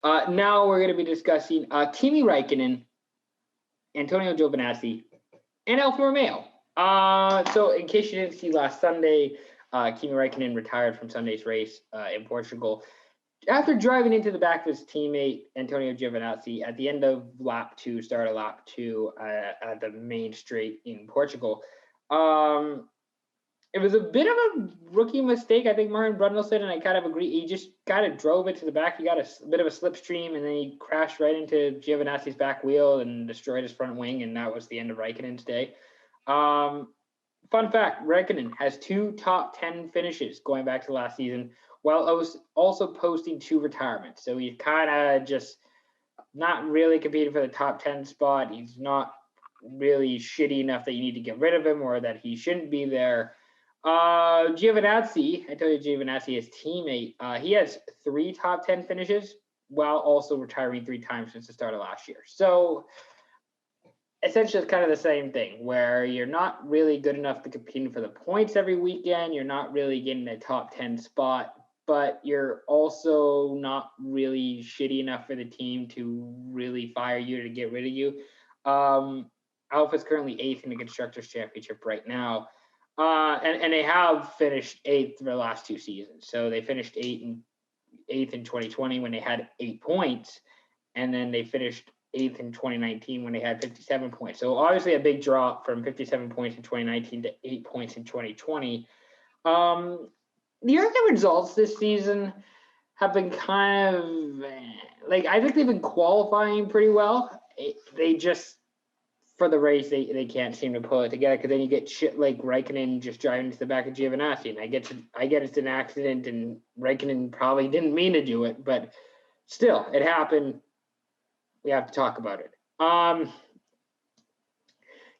Now we're going to be discussing Kimi Raikkonen, Antonio Giovinazzi, and Alfa Romeo. So in case you didn't see last Sunday, Kimi Raikkonen retired from Sunday's race in Portugal after driving into the back of his teammate Antonio Giovinazzi at the end of start of lap two at the main straight in Portugal. It was a bit of a rookie mistake, I think Martin Brundle said, and I kind of agree. He just kind of drove it to the back. He got a bit of a slipstream, and then he crashed right into Giovinazzi's back wheel and destroyed his front wing, and that was the end of Raikkonen's day. Fun fact, Raikkonen has 2 top 10 finishes going back to last season, while also posting 2 retirements. So he's kind of just not really competing for the top 10 spot. He's not really shitty enough that you need to get rid of him or that he shouldn't be there. Giovinazzi, I tell you, Giovinazzi, his teammate, he has 3 top 10 finishes while also retiring 3 times since the start of last year. So essentially it's kind of the same thing where you're not really good enough to compete for the points every weekend. You're not really getting a top 10 spot, but you're also not really shitty enough for the team to really fire you to get rid of you. Alfa's currently 8th in the Constructors' Championship right now. And they have finished 8th for the last 2 seasons. So they finished 8th in 2020 when they had 8 points, and then they finished 8th in 2019 when they had 57 points. So obviously a big drop from 57 points in 2019 to 8 points in 2020. The other results this season have been kind of like, I think they've been qualifying pretty well. They just, for the race, they can't seem to pull it together, because then you get shit like Raikkonen just driving into the back of Giovinazzi, and I get it's an accident, and Raikkonen probably didn't mean to do it, but still, it happened. We have to talk about it.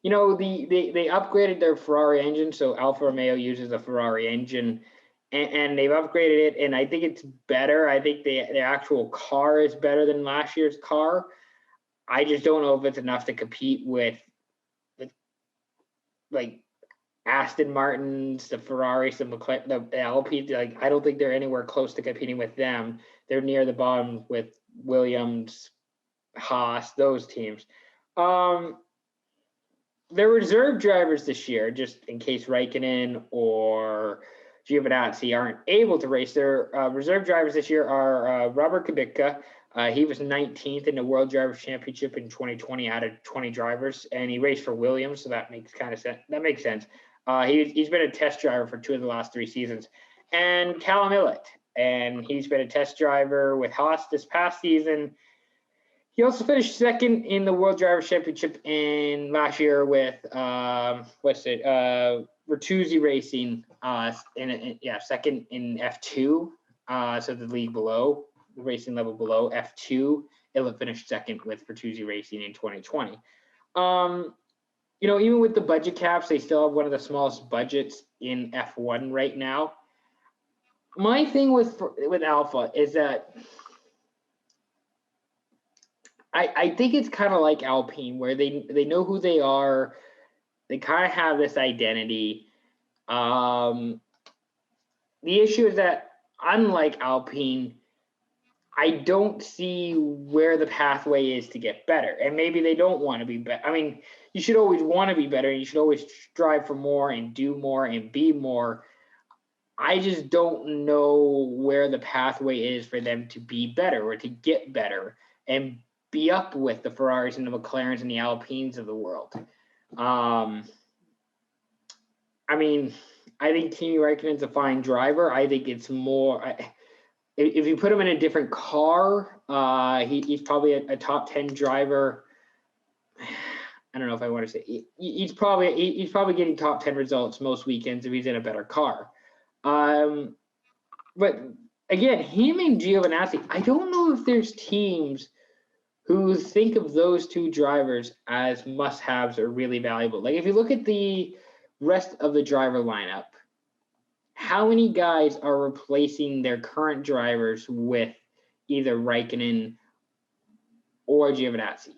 They upgraded their Ferrari engine, so Alfa Romeo uses a Ferrari engine, and they've upgraded it, and I think it's better. I think their actual car is better than last year's car. I just don't know if it's enough to compete with like Aston Martins, the Ferraris, the McLaren, the Alpine. Like, I don't think they're anywhere close to competing with them. They're near the bottom with Williams, Haas, those teams. Their reserve drivers this year, just in case Raikkonen or Giovinazzi aren't able to race, their reserve drivers this year are Robert Kubica. He was 19th in the World Drivers' Championship in 2020 out of 20 drivers, and he raced for Williams, so that makes kind of sense. That makes sense. He's been a test driver for 2 of the last 3 seasons. And Callum Ilott, and he's been a test driver with Haas this past season. He also finished 2nd in the World Drivers' Championship in last year with Bertuzzi Racing, 2nd in F2, so the league below. Racing level below F2. Ilott finished 2nd with Bertuzzi Racing in 2020. Even with the budget caps, they still have one of the smallest budgets in F1 right now. My thing with Alfa is that I think it's kind of like Alpine, where they know who they are. They kind of have this identity. The issue is that, unlike Alpine, I don't see where the pathway is to get better. And maybe they don't want to be better. I mean, you should always want to be better, and you should always strive for more and do more and be more. I just don't know where the pathway is for them to be better or to get better and be up with the Ferraris and the McLarens and the Alpines of the world. I think Kimi Raikkonen's a fine driver. I think it's more... If you put him in a different car, he's probably a top 10 driver. I don't know if I want to say he's probably getting top 10 results most weekends if he's in a better car. But again, him and Giovinazzi, I don't know if there's teams who think of those 2 drivers as must-haves or really valuable. Like, if you look at the rest of the driver lineup, how many guys are replacing their current drivers with either Raikkonen or Giovinazzi?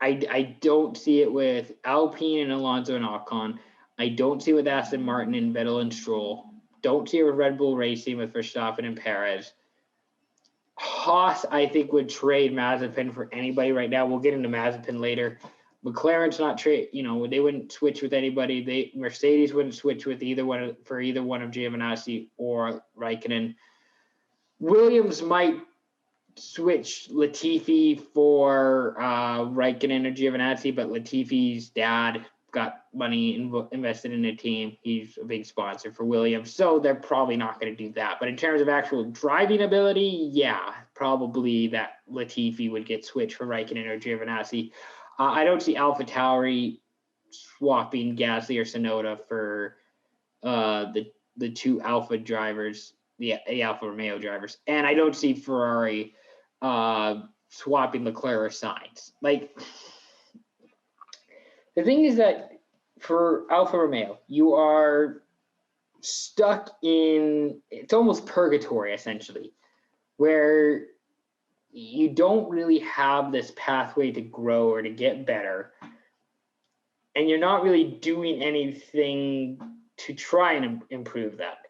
I don't see it with Alpine and Alonso and Ocon. I don't see it with Aston Martin and Vettel and Stroll. Don't see it with Red Bull Racing with Verstappen and Perez. Haas, I think, would trade Mazepin for anybody right now. We'll get into Mazepin later. McLaren's not trade. They wouldn't switch with anybody. Mercedes wouldn't switch with either one of Giovinazzi or Raikkonen. Williams might switch Latifi for Raikkonen or Giovinazzi, but Latifi's dad got money invested in the team. He's a big sponsor for Williams, so they're probably not going to do that. But in terms of actual driving ability, yeah, probably that Latifi would get switched for Raikkonen or Giovinazzi. I don't see AlphaTauri swapping Gasly or Tsunoda for the two Alpha drivers, the Alfa Romeo drivers, and I don't see Ferrari swapping Leclerc or Sainz. Like, the thing is that for Alfa Romeo, you are stuck in, it's almost purgatory, essentially, where you don't really have this pathway to grow or to get better, and you're not really doing anything to try and improve that.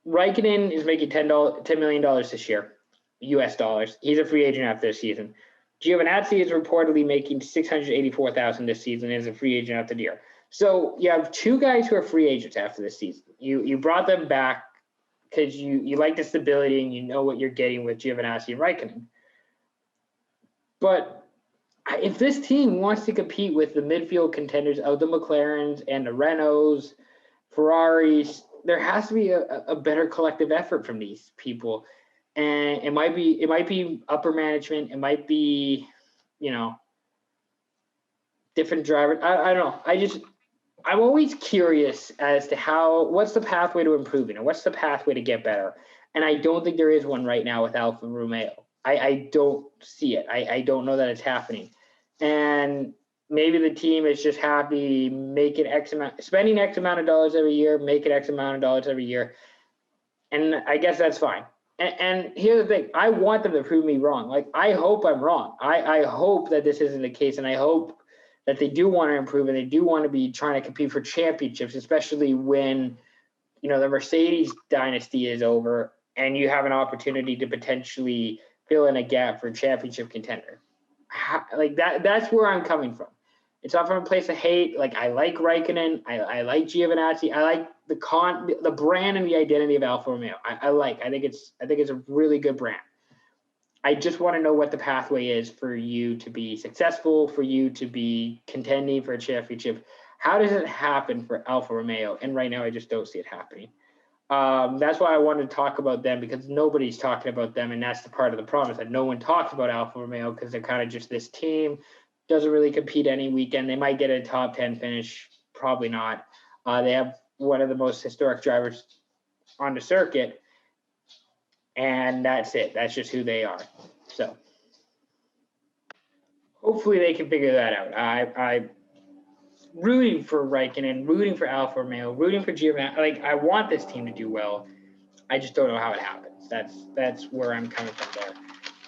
Raikkonen is making $10 million this year, US dollars. He's a free agent after this season. Giovinazzi is reportedly making $684,000 this season as a free agent after the year. So you have two guys who are free agents after this season. You brought them back because you like the stability and you know what you're getting with Giovinazzi and Raikkonen. But if this team wants to compete with the midfield contenders of the McLarens and the Renaults, Ferraris, there has to be a better collective effort from these people. And it might be upper management. It might be, different drivers. I don't know. I'm always curious as to what's the pathway to improving and what's the pathway to get better. And I don't think there is one right now with Alfa Romeo. I don't see it. I don't know that it's happening. And maybe the team is just happy spending X amount of dollars every year, making X amount of dollars every year. And I guess that's fine. And here's the thing. I want them to prove me wrong. Like, I hope I'm wrong. I hope that this isn't the case. And I hope that they do want to improve and they do want to be trying to compete for championships, especially when, the Mercedes dynasty is over and you have an opportunity to potentially fill in a gap for a championship contender. Like that's where I'm coming from. It's not from a place of hate. Like, I like Raikkonen. I like Giovinazzi. I like the brand and the identity of Alfa Romeo. I think it's a really good brand. I just want to know what the pathway is for you to be successful, for you to be contending for a championship. How does it happen for Alfa Romeo? And right now, I just don't see it happening. That's why I wanted to talk about them, because nobody's talking about them, and that's the part of the problem, is that no one talks about Alfa Romeo because they're kind of just this team, doesn't really compete any weekend. They might get a top 10 finish, probably not. They have one of the most historic drivers on the circuit, and that's it. That's just who they are. So hopefully they can figure that out. I'm rooting for Raikkonen, rooting for Alfa Romeo, rooting for Giovinazzi. Like, I want this team to do well. I just don't know how it happens. That's where I'm coming from there.